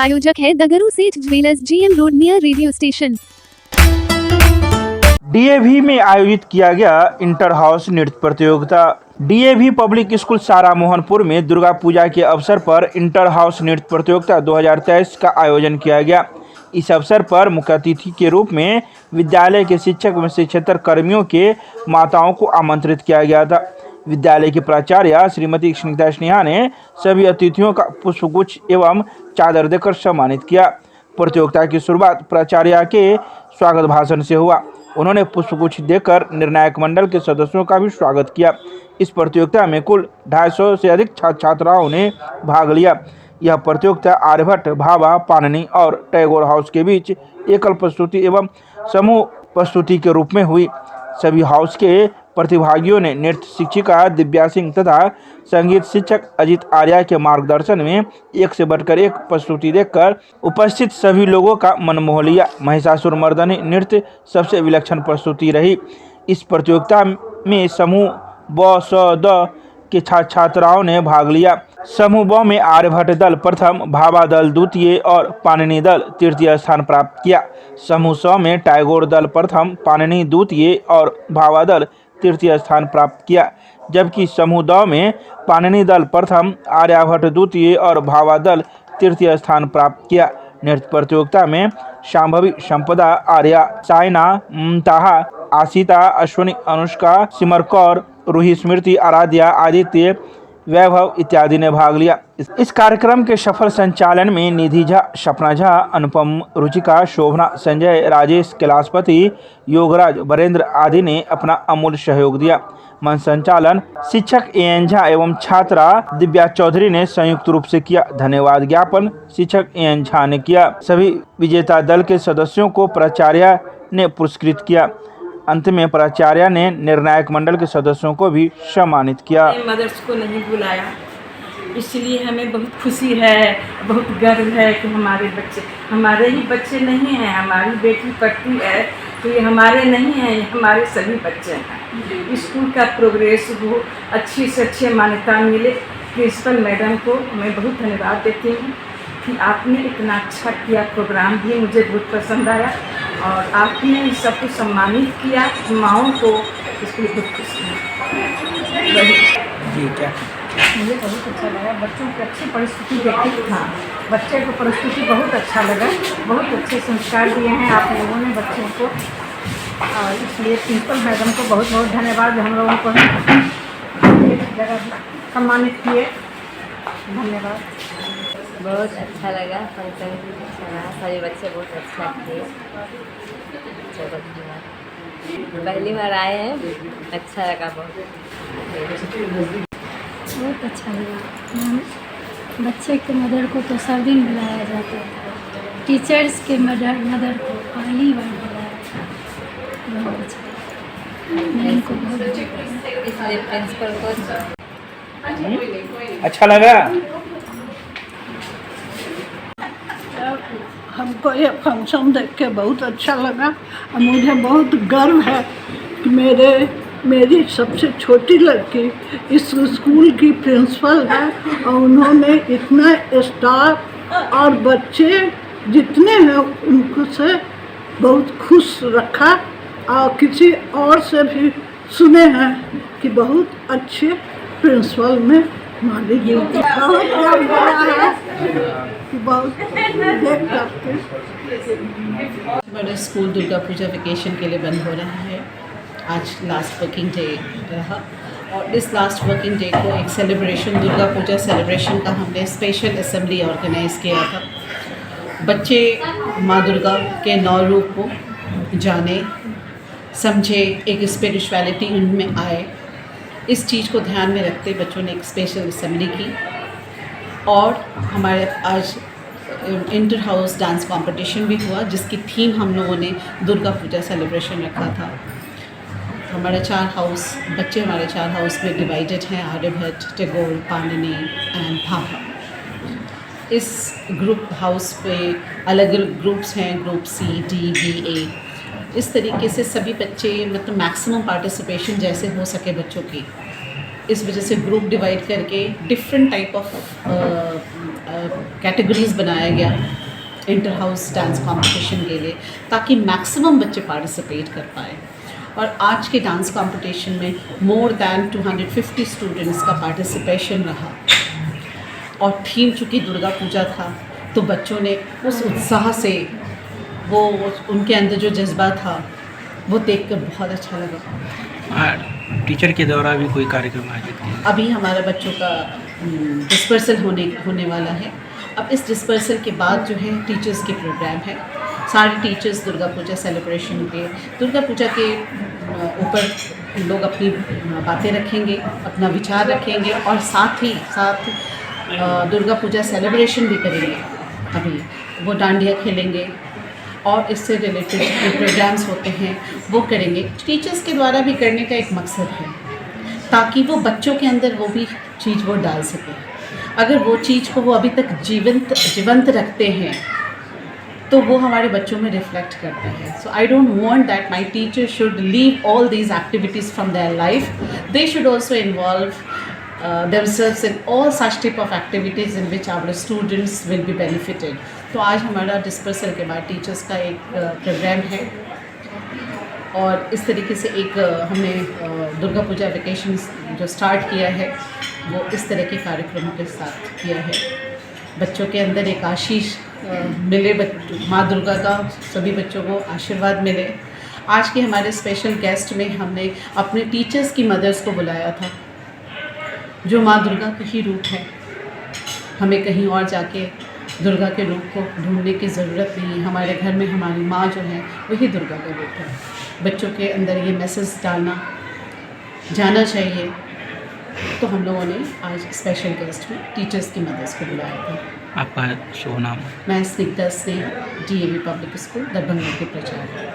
प्रायोजक है दगरू सेठ jewellers, GM road near radio station. DAV में आयोजित किया गया इंटर हाउस नृत्य प्रतियोगिता। डीएवी पब्लिक स्कूल सारा मोहनपुर में दुर्गा पूजा के अवसर पर इंटर हाउस नृत्य प्रतियोगिता 2023 का आयोजन किया गया। इस अवसर पर मुख्य अतिथि के रूप में विद्यालय के शिक्षक व शिक्षकेतर कर्मियों के माताओं को आमंत्रित किया गया था। विद्यालय की प्राचार्य श्रीमती स्निग्धा स्नेहा ने सभी अतिथियों का पुष्पगुच्छ एवं चादर देकर सम्मानित किया। प्रतियोगिता की शुरुआत प्राचार्य के स्वागत भाषण से हुआ। उन्होंने पुष्पगुच्छ देकर निर्णायक मंडल के सदस्यों का भी स्वागत किया। इस प्रतियोगिता में कुल 250 से अधिक छात्र छात्राओं ने भाग लिया। यह प्रतियोगिता आर्यभट्ट, भाभा, पाणिनि और टैगोर हाउस के बीच एकल प्रस्तुति एवं समूह प्रस्तुति के रूप में हुई। सभी हाउस के प्रतिभागियों ने नृत्य शिक्षिका दिव्या सिंह तथा संगीत शिक्षक अजित आर्या के मार्गदर्शन में एक से बढ़कर एक प्रस्तुति देखकर उपस्थित सभी लोगों का मन मोह लिया। महिषासुर मर्दनी नृत्य सबसे विलक्षण प्रस्तुति रही। इस प्रतियोगिता में समूह ब, स, द के छात्राओं ने भाग लिया। समूह ब में आर्यभट्ट दल प्रथम, भाभा दल द्वितीय और पाणिनि दल तृतीय स्थान प्राप्त किया। समूह स में टैगोर दल प्रथम, पाणिनि द्वितीय और भाभा दल तृतीय स्थान प्राप्त किया, जबकि समूह द में पाणिनि दल प्रथम, आर्यभट्ट द्वितीय और भाभा दल तृतीय स्थान प्राप्त किया। नृत्य प्रतियोगिता में शांभवी, संपदा, आर्या, साइना, मुमताहा, आशिता, अश्विनी, अनुष्का, सिमर कौर, रूही, स्मृति, आराध्या, आदित्य, वैभव इत्यादि ने भाग लिया। इस कार्यक्रम के सफल संचालन में निधि झा, सपना झा, अनुपम, रुचिका, शोभना, संजय, राजेश, कैलाशपति, योगराज, वरेंद्र आदि ने अपना अमूल्य सहयोग दिया। मंच संचालन शिक्षक एएन झा एवं छात्रा दिव्या चौधरी ने संयुक्त रूप से किया। धन्यवाद ज्ञापन शिक्षक एएन झा ने किया। सभी विजेता दल के सदस्यों को प्राचार्य ने पुरस्कृत किया। अंत में प्राचार्य ने निर्णायक मंडल के सदस्यों को भी सम्मानित किया। मदर्स को नहीं बुलाया, इसलिए हमें बहुत खुशी है, बहुत गर्व है कि हमारे ही बच्चे नहीं हैं। हमारी बेटी पढ़ती है तो ये हमारे नहीं हैं, ये हमारे सभी बच्चे हैं। स्कूल का प्रोग्रेस वो अच्छी से अच्छी मान्यता मिले। प्रिंसिपल मैडम को मैं बहुत धन्यवाद देती हूँ कि आपने इतना अच्छा किया। प्रोग्राम भी मुझे बहुत पसंद आया और आपने सबको सम्मानित किया। माओं को इसके लिए बहुत खुशी है। जी क्या मुझे बहुत अच्छा लगा। बच्चों की अच्छी परिस्थिति देखी था। बच्चे को परिस्थिति बहुत अच्छा लगा। बहुत अच्छे संस्कार दिए हैं आप लोगों ने बच्चों को, और इसलिए प्रिंसिपल मैडम को बहुत बहुत धन्यवाद। हम लोगों को एक जगह सम्मानित किए। धन्यवाद। बहुत अच्छा लगा, फंक्शन भी अच्छा रहा, सभी बच्चे बहुत अच्छा किए। पहली बार आए हैं, अच्छा लगा बहुत अच्छा लगा। बच्चे के मदर को तो सब दिन बुलाया जाता है, टीचर्स के मदर को पहली बार बुलाया था। बहुत अच्छा लगा। इनको बहुत इसलिए प्रिंसिपल को अच्छा लगा। हमको ये फंक्शन देख के बहुत अच्छा लगा और मुझे बहुत गर्व है कि मेरी सबसे छोटी लड़की इस स्कूल की प्रिंसिपल है और उन्होंने इतना स्टाफ और बच्चे जितने हैं उनको से बहुत खुश रखा। और किसी और से भी सुने हैं कि बहुत अच्छे प्रिंसिपल में मानी गई। बहुत देख करके हमारा स्कूल दुर्गा पूजा वेकेशन के लिए बंद हो रहा है। आज लास्ट वर्किंग डे रहा और इस लास्ट वर्किंग डे को एक सेलिब्रेशन, दुर्गा पूजा सेलिब्रेशन का हमने स्पेशल असेंबली ऑर्गेनाइज़ किया था। बच्चे माँ दुर्गा के 9 रूप को जाने, समझे, एक स्पिरिचुअलिटी उनमें आए। इस चीज़ को ध्यान में रखते बच्चों ने एक स्पेशल असेंबली की। और हमारे आज इंटर हाउस डांस कंपटीशन भी हुआ, जिसकी थीम हम लोगों ने दुर्गा पूजा सेलिब्रेशन रखा था। हमारे 4 हाउस, बच्चे हमारे 4 हाउस में डिवाइडेड हैं, आर्यभट्ट, टैगोर, पाणिनि एंड भाभा। इस ग्रुप हाउस पे अलग अलग ग्रुप्स हैं, group C, D, B, A। इस तरीके से सभी बच्चे मतलब मैक्सिमम पार्टिसिपेशन जैसे हो सके बच्चों की, इस वजह से ग्रुप डिवाइड करके डिफरेंट टाइप ऑफ कैटेगरीज बनाया गया इंटर हाउस डांस कंपटीशन के लिए, ताकि मैक्सिमम बच्चे पार्टिसिपेट कर पाए। और आज के डांस कंपटीशन में मोर दैन 250 स्टूडेंट्स का पार्टिसिपेशन रहा। और थीम चूँकि दुर्गा पूजा था, तो बच्चों ने उस उत्साह से, वो उनके अंदर जो जज्बा था वो देखकर बहुत अच्छा लगा। टीचर के द्वारा भी कोई कार्यक्रम आयोजित किया? अभी हमारा बच्चों का डिस्पर्सल होने वाला है। अब इस डिस्पर्सल के बाद जो है टीचर्स के प्रोग्राम है। सारे टीचर्स दुर्गा पूजा सेलिब्रेशन के, दुर्गा पूजा के ऊपर लोग अपनी बातें रखेंगे, अपना विचार रखेंगे, और साथ ही साथ दुर्गा पूजा सेलिब्रेशन भी करेंगे। अभी वो डांडिया खेलेंगे और इससे रिलेटेड जो प्रोग्राम्स होते हैं वो करेंगे। टीचर्स के द्वारा भी करने का एक मकसद है, ताकि वो बच्चों के अंदर वो भी चीज़ वो डाल सकें। अगर वो चीज़ को वो अभी तक जीवंत रखते हैं तो वो हमारे बच्चों में रिफ्लेक्ट करता है। So I don't want that my teacher should leave all these activities from their life. They should also involve themselves in all such type of activities in which our students will be benefited. तो आज हमारा dispersal के बाद teachers का एक programme है, और इस तरीके से एक हमने दुर्गा पूजा वेकेशन जो स्टार्ट किया है वो इस तरह के कार्यक्रमों के साथ किया है। बच्चों के अंदर एक आशीष मिले, माँ दुर्गा का सभी बच्चों को आशीर्वाद मिले। आज के हमारे स्पेशल गेस्ट में हमने अपने टीचर्स की मदर्स को बुलाया था, जो माँ दुर्गा का ही रूप है। हमें कहीं और जाके दुर्गा के रूप को ढूंढने की ज़रूरत नहीं है। हमारे घर में हमारी माँ जो है वही दुर्गा का रूप है। बच्चों के अंदर ये मैसेज डालना जाना चाहिए। तो हम लोगों ने आज स्पेशल गेस्ट में टीचर्स की मदर्स को बुलाया था। आपका शुभ नाम? मैं स्निग्धा स्नेह, DAV पब्लिक स्कूल दरभंगा के प्राचार्य।